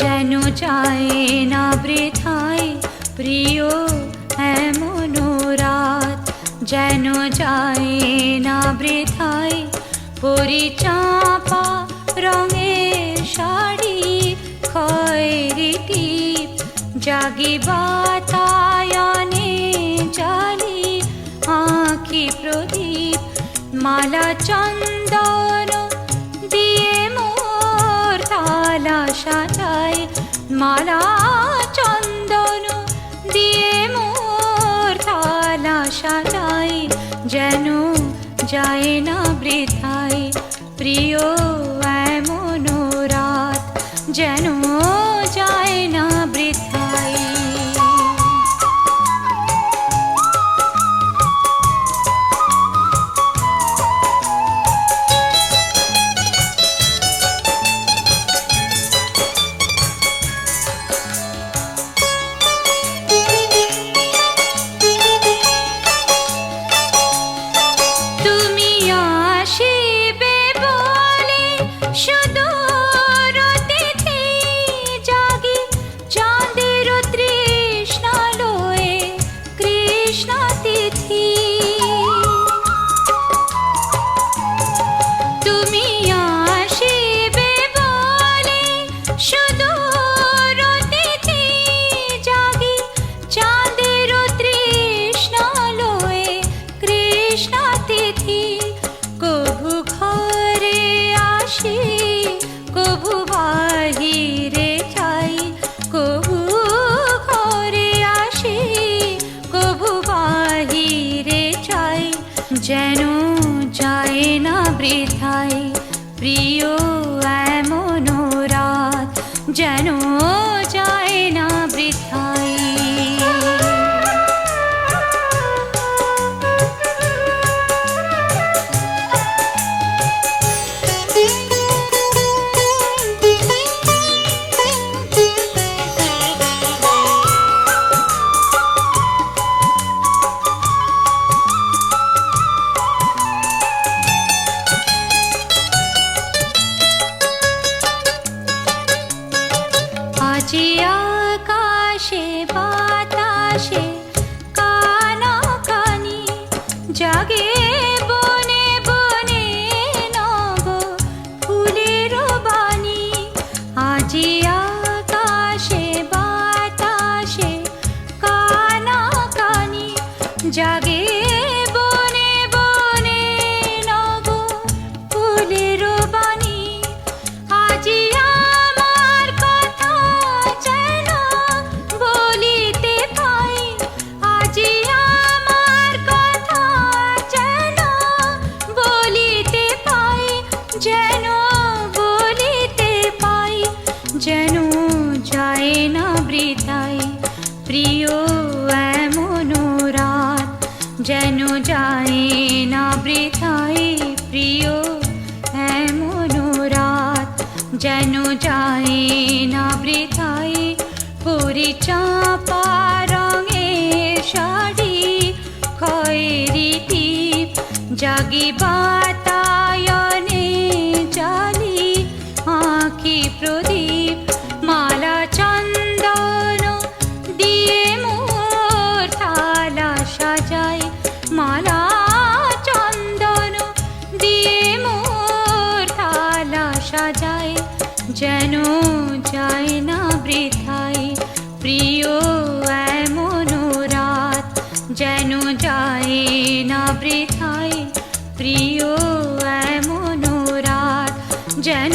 যেন যায় না বৃথায় প্রিয় এমন রাত, যেন যায় না বৃথায় পরিচাপা রঙের শাড়ি খয়েরি টিপ জাগি বাতায়নে জালি আঁখি প্রদীপ মালা চন্দন দিয়ে মোর থালা সাজায়, মালা চন্দন দিয়ে মোর থালা সাজায়, যেন যায় না বৃথায় প্রিয় এমন রাত, যেন যায় না বৃথায়। যেন যায় না বৃথায় প্রিয় এমন রাত, যেন যায় না বৃথায়। আজি আকাশে বাতাসে কানাকানি জাগে বনে বনে নব ফুলের বাণী, আজি আকাশে বাতাসে কানাকানি জাগে বনে বনে নব ফুলের বাণী, আজি যেন বলিতে পাই, যেন যায় না বৃথায় প্রিয় এমন রাত, যেন যায় না বৃথায় প্রিয় এমন রাত, যেন যায় না বৃথায় পরিচাপা রঙের শাড়ি খয়েরি টিপ জাগি বাতায়নে জালি আঁখি প্রদীপ মালা চন্দন দিয়ে মোর থালা সাজায়, মালা চন্দন দিয়ে মোর থালা সাজায়, যেন যায় না বৃথায় প্রিয় এমন রাত, যেন যায় না বৃথায় প্রিয় এমন রাত, যেন